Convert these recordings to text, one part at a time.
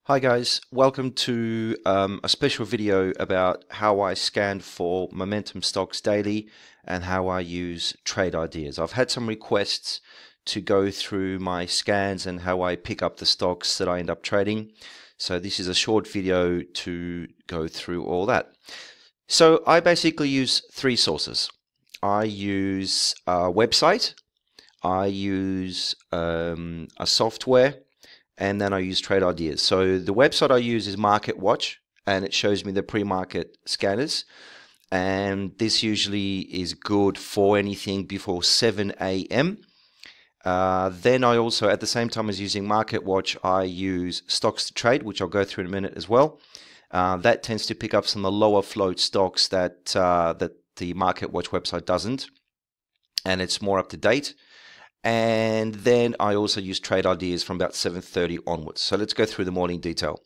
Hi guys, welcome to a special video about how I scan for momentum stocks daily and how I use trade ideas. I've had some requests to go through my scans and how I pick up the stocks that I end up trading. So this is a short video to go through all that. So I basically use three sources. I use a website, I use a software, and then I use trade ideas. So the website I use is Market Watch, and it shows me the pre-market scanners. And this usually is good for anything before 7 a.m. Then I also, at the same time as using Market Watch, I use StocksToTrade, which I'll go through in a minute as well. That tends to pick up some of the lower float stocks that the Market Watch website doesn't, and it's more up to date. And then I also use trade ideas from about 7:30 onwards. So let's go through them all in detail.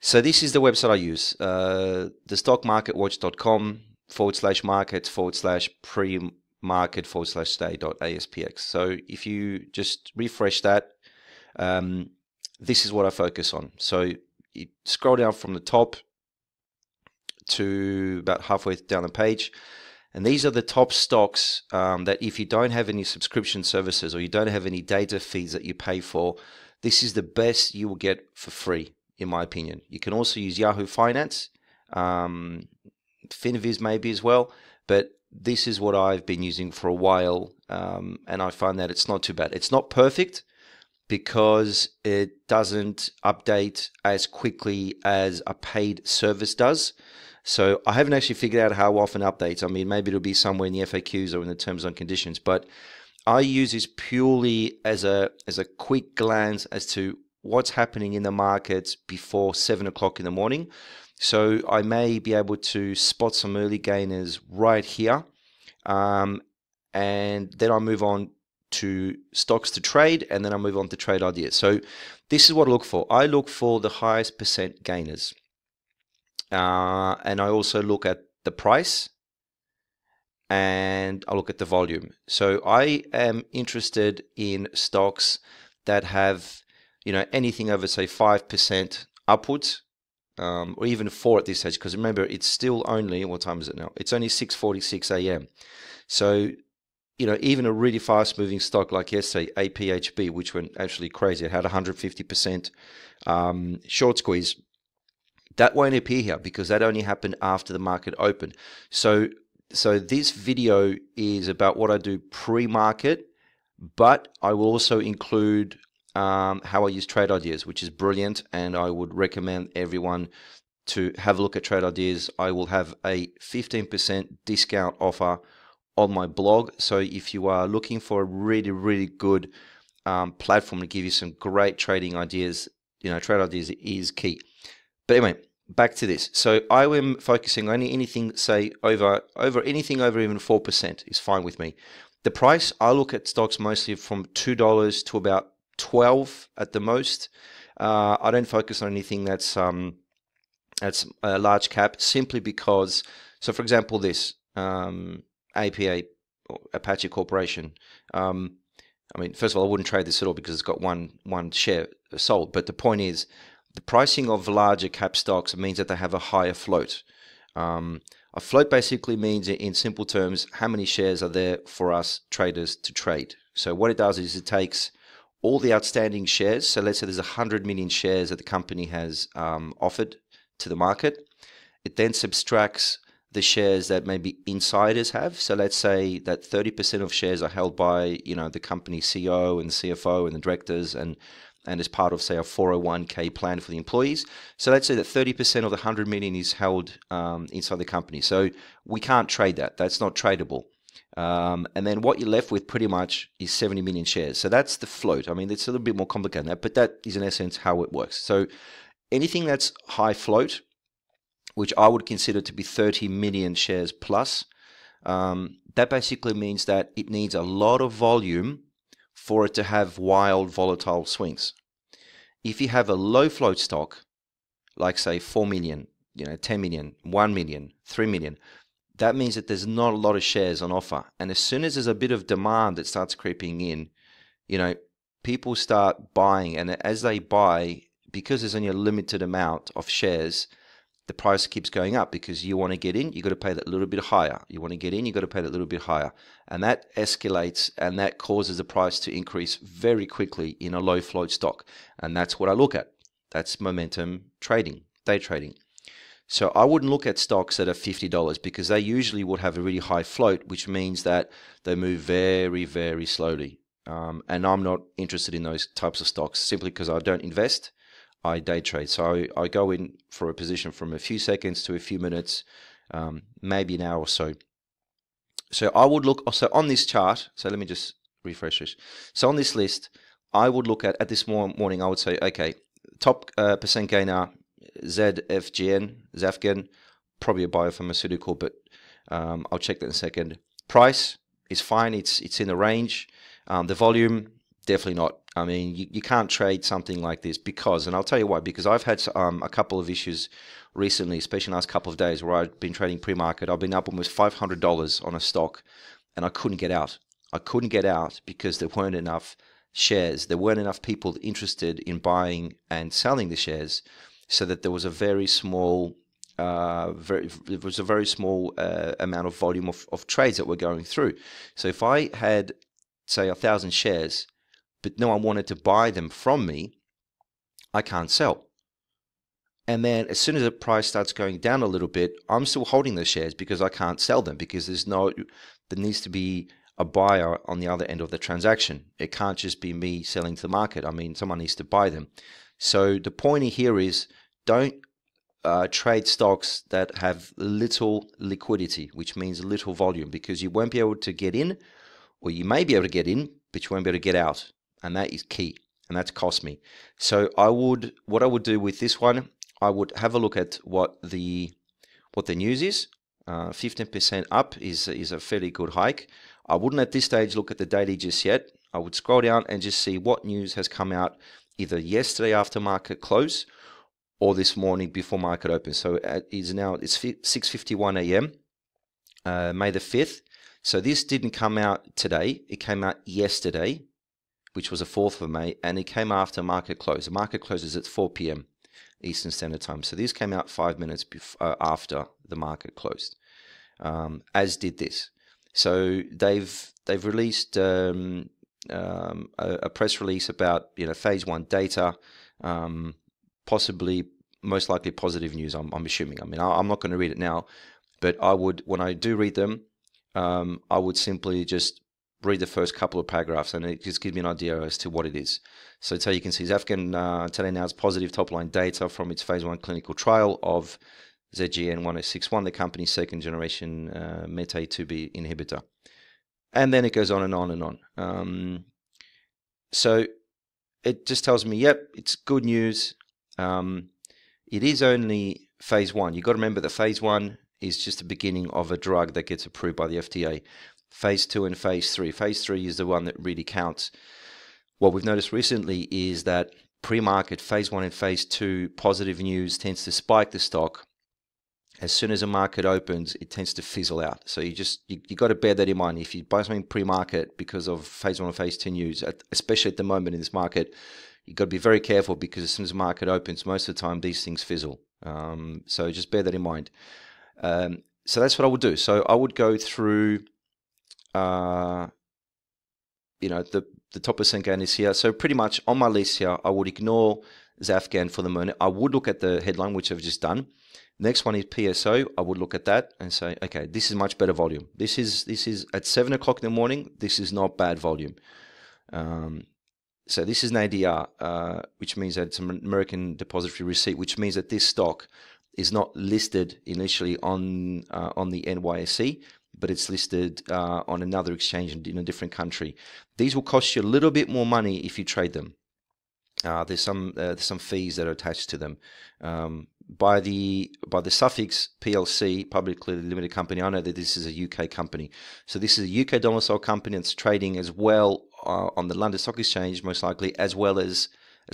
So this is the website I use, the stockmarketwatch.com/market/pre-market/stay.aspx. So if you just refresh that, this is what I focus on. So you scroll down from the top to about halfway down the page. And these are the top stocks that if you don't have any subscription services or you don't have any data feeds that you pay for, this is the best you will get for free, in my opinion. You can also use Yahoo Finance, Finviz maybe as well, but this is what I've been using for a while, and I find that it's not too bad. It's not perfect because it doesn't update as quickly as a paid service does. So I haven't actually figured out how often updates. I mean, maybe it'll be somewhere in the FAQs or in the terms and conditions, but I use this purely as a quick glance as to what's happening in the markets before 7 o'clock in the morning. So I may be able to spot some early gainers right here, and then I move on to StocksToTrade, and then I move on to trade ideas. So this is what I look for. I look for the highest percent gainers. And I also look at the price and I look at the volume. So I am interested in stocks that have, anything over say 5% upwards, or even 4 at this stage. Because remember, it's still only, what time is it now? It's only 6:46 a.m. So, even a really fast moving stock like yesterday, APHB, which went actually crazy, it had 150% short squeeze. That won't appear here because that only happened after the market opened. So this video is about what I do pre-market, but I will also include how I use trade ideas, which is brilliant, and I would recommend everyone to have a look at trade ideas. I will have a 15% discount offer on my blog. So if you are looking for a really, really good platform to give you some great trading ideas, trade ideas is key. But anyway, back to this. So I am focusing on anything, say, over anything over even 4% is fine with me. The price, I look at stocks mostly from $2 to about 12 at the most. I don't focus on anything that's a large cap, simply because, so for example, this APA, Apache Corporation. I mean, first of all, I wouldn't trade this at all because it's got one share sold. But the point is, the pricing of larger cap stocks means that they have a higher float. A float basically means, in simple terms, how many shares are there for us traders to trade. So what it does is it takes all the outstanding shares. So let's say there's 100 million shares that the company has offered to the market. It then subtracts the shares that maybe insiders have. So let's say that 30% of shares are held by, the company CEO and CFO and the directors, and as part of, say, a 401k plan for the employees. So let's say that 30% of the 100 million is held inside the company. So we can't trade that. That's not tradable. And then what you're left with pretty much is 70 million shares. So that's the float. I mean, it's a little bit more complicated than that, but that is in essence how it works. So anything that's high float, which I would consider to be 30 million shares plus, that basically means that it needs a lot of volume for it to have wild, volatile swings. If you have a low float stock, like say 4 million, 10 million, 1 million, 3 million, that means that there's not a lot of shares on offer. And as soon as there's a bit of demand that starts creeping in, people start buying. And as they buy, because there's only a limited amount of shares, the price keeps going up because you want to get in, you got to pay that little bit higher. You want to get in, you got to pay that little bit higher. And that escalates, and that causes the price to increase very quickly in a low float stock. And that's what I look at. That's momentum trading, day trading. So I wouldn't look at stocks that are $50 because they usually would have a really high float, which means that they move very, very slowly. And I'm not interested in those types of stocks simply because I don't invest. I day trade. So I go in for a position from a few seconds to a few minutes, maybe an hour or so. So I would look also on this chart. So let me just refresh this. So on this list, I would look at this morning, I would say, okay, top percent gainer, Zafgen, probably a biopharmaceutical, but I'll check that in a second. Price is fine. It's in the range. The volume, definitely not. I mean, you can't trade something like this because, and I'll tell you why, because I've had a couple of issues recently, especially in the last couple of days where I've been trading pre-market. I've been up almost $500 on a stock and I couldn't get out. I couldn't get out because there weren't enough shares. There weren't enough people interested in buying and selling the shares, so that there was a very small amount of volume of trades that were going through. So if I had, say, 1,000 shares, but no one wanted to buy them from me, I can't sell. And then as soon as the price starts going down a little bit, I'm still holding those shares because I can't sell them, because there needs to be a buyer on the other end of the transaction. It can't just be me selling to the market. I mean, someone needs to buy them. So the point here is, don't trade stocks that have little liquidity, which means little volume, because you won't be able to get in, or you may be able to get in, but you won't be able to get out. And that is key, and that's cost me. So what I would do with this one, I would have a look at what the news is. 15% up is a fairly good hike. I wouldn't at this stage look at the daily just yet. I would scroll down and just see what news has come out either yesterday after market close or this morning before market open. So it's 6:51 a.m. May the 5th. So this didn't come out today. It came out yesterday, which was the 4th of May, and it came after market close. The market closes at 4 p.m. Eastern Standard Time. So this came out 5 minutes after the market closed, as did this. So they've released a press release about phase 1 data, possibly most likely positive news. I'm assuming. I mean, I'm not going to read it now, but I would, when I do read them, I would simply just read the first couple of paragraphs, and it just gives me an idea as to what it is. So you can see Zafgen today announced positive top-line data from its phase 1 clinical trial of ZGN-1061, the company's second-generation MET2B inhibitor. And then it goes on and on and on. So it just tells me, yep, it's good news. It is only phase 1. You've got to remember that phase 1 is just the beginning of a drug that gets approved by the FDA. Phase 2 and phase 3. Phase 3 is the one that really counts. What we've noticed recently is that pre-market phase 1 and phase 2 positive news tends to spike the stock. As soon as the market opens, it tends to fizzle out. So you got to bear that in mind. If you buy something pre-market because of phase 1 and phase 2 news, especially at the moment in this market, you've got to be very careful, because as soon as the market opens, most of the time these things fizzle. So just bear that in mind. So that's what I would do. So I would go through, the top percent gainers here. So pretty much on my list here, I would ignore Zafgen for the moment. I would look at the headline, which I've just done. Next one is PSO. I would look at that and say, okay, this is much better volume. This is at 7 o'clock in the morning. This is not bad volume. So this is an ADR, which means that it's an American Depository Receipt, which means that this stock is not listed initially on the NYSE, but it's listed on another exchange in a different country. These will cost you a little bit more money if you trade them. There's some fees that are attached to them. By the suffix PLC, publicly limited company, I know that this is a UK company. So this is a UK domicile company that's trading as well on the London Stock Exchange, most likely, as well as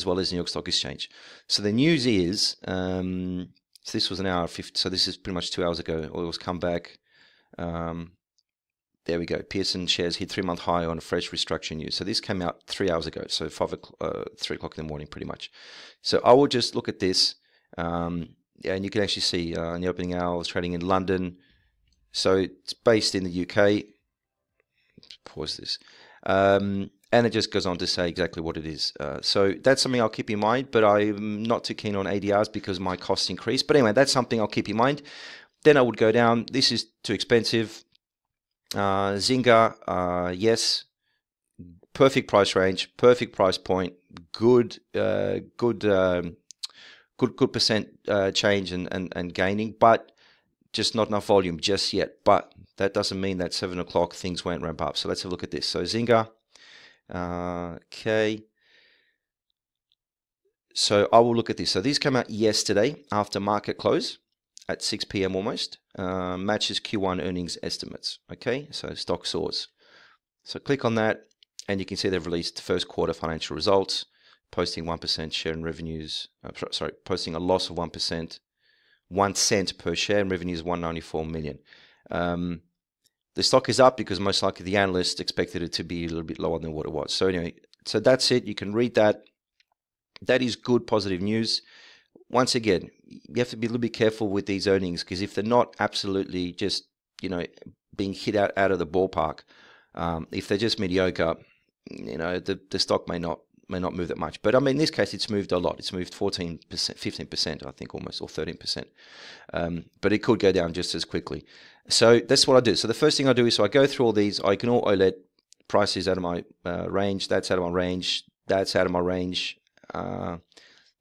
New York Stock Exchange. So the news is, so this was an hour 50. So this is pretty much 2 hours ago. Or it was come back. there we go. Pearson shares hit 3-month high on a fresh restructuring news. So this came out 3 hours ago. So 3 o'clock in the morning, pretty much. So I will just look at this. Yeah, and you can actually see in the opening hours trading in London. So it's based in the UK. Let's pause this. And it just goes on to say exactly what it is. So that's something I'll keep in mind, but I'm not too keen on ADRs because my costs increase. But anyway, that's something I'll keep in mind. Then I would go down. This is too expensive. Zynga, yes, perfect price range, perfect price point, good percent change and gaining, but just not enough volume just yet. But that doesn't mean that 7 o'clock things won't ramp up. So let's have a look at this. So Zynga, okay. So I will look at this. So these came out yesterday after market close at 6 p.m. almost. Matches Q1 earnings estimates. Okay, so stock soars. So click on that, and you can see they've released first quarter financial results, posting 1% share in revenues. Posting a loss of 1%, 1 cent per share, and revenues 194 million. The stock is up because most likely the analysts expected it to be a little bit lower than what it was. So anyway, so that's it. You can read that. That is good, positive news. Once again, you have to be a little bit careful with these earnings because if they're not absolutely just, being hit out of the ballpark, if they're just mediocre, the stock may not move that much. But I mean, in this case, it's moved a lot. It's moved 14%, 15%, I think almost, or 13%. But it could go down just as quickly. So that's what I do. So the first thing I do is I go through all these. I ignore OLED prices out of my range. That's out of my range. That's out of my range.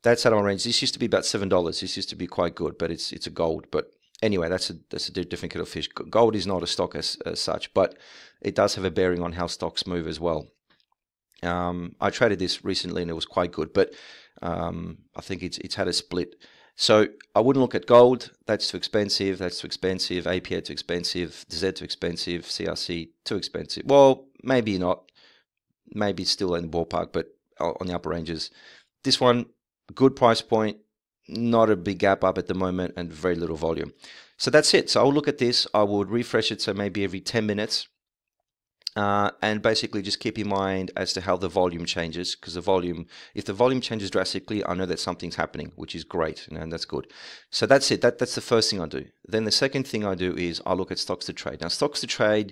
That's out of my range. This used to be about $7. This used to be quite good, but it's a gold. But anyway, that's a different kettle of fish. Gold is not a stock as such, but it does have a bearing on how stocks move as well. I traded this recently and it was quite good, but I think it's had a split. So I wouldn't look at gold. That's too expensive. That's too expensive. APA too expensive. Z too expensive. CRC too expensive. Well, maybe not. Maybe it's still in the ballpark, but on the upper ranges. This one, good price point, not a big gap up at the moment, and very little volume. So that's it. So I'll look at this. I would refresh it, so maybe every 10 minutes. And basically just keep in mind as to how the volume changes, because if the volume changes drastically, I know that something's happening, which is great, and that's good. So that's it. That's the first thing I do. Then the second thing I do is I look at StocksToTrade. Now, StocksToTrade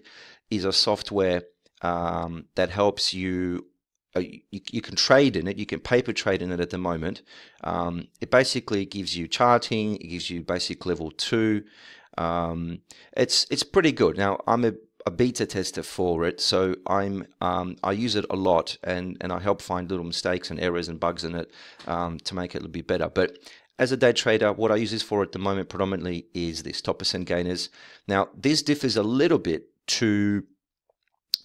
is a software that helps you. You can trade in it. You can paper trade in it at the moment. It basically gives you charting. It gives you basic level 2. It's pretty good. Now, I'm a beta tester for it, so I use it a lot, and I help find little mistakes and errors and bugs in it to make it a little bit better. But as a day trader, what I use this for at the moment predominantly is this top percent gainers. Now, this differs a little bit to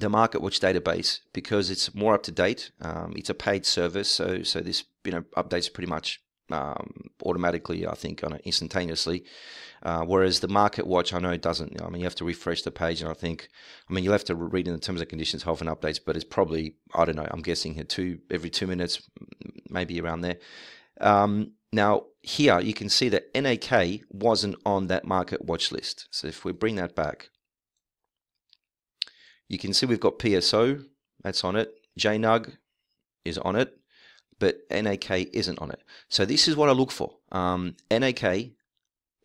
the MarketWatch database because it's more up to date. It's a paid service, so this updates pretty much automatically, I think, instantaneously. Whereas the MarketWatch, I know it doesn't. I mean, you have to refresh the page, and you'll have to read in the terms and conditions how often updates, but it's probably, I don't know, I'm guessing here every 2 minutes, maybe around there. Now, here you can see that NAK wasn't on that MarketWatch list. So if we bring that back, you can see we've got PSO, that's on it. JNUG is on it, but NAK isn't on it. So this is what I look for. NAK,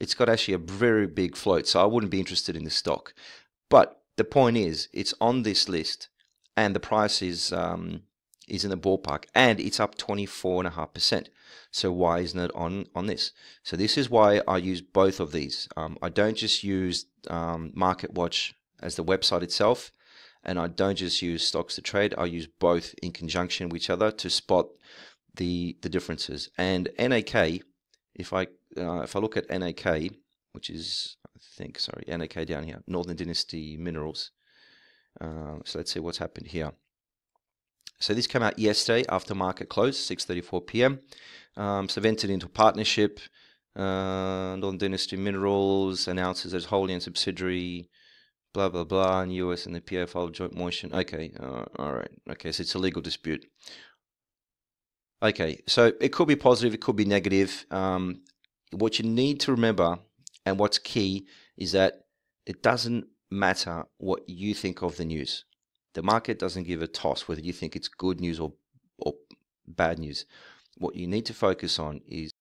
it's got actually a very big float, so I wouldn't be interested in this stock. But the point is, it's on this list, and the price is in the ballpark, and it's up 24.5%. So why isn't it on this? So this is why I use both of these. I don't just use MarketWatch as the website itself, and I don't just use StocksToTrade. I use both in conjunction with each other to spot the differences. And NAK, if I look at NAK, which is NAK down here, Northern Dynasty Minerals. So let's see what's happened here. So this came out yesterday after market close, 6:34 p.m. So entered into partnership. Northern Dynasty Minerals announces as wholly owned subsidiary. Blah, blah, blah, in US and the PFL joint motion. Okay, all right. Okay, so it's a legal dispute. Okay, so it could be positive, it could be negative. What you need to remember, and what's key, is that it doesn't matter what you think of the news. The market doesn't give a toss whether you think it's good news or bad news. What you need to focus on is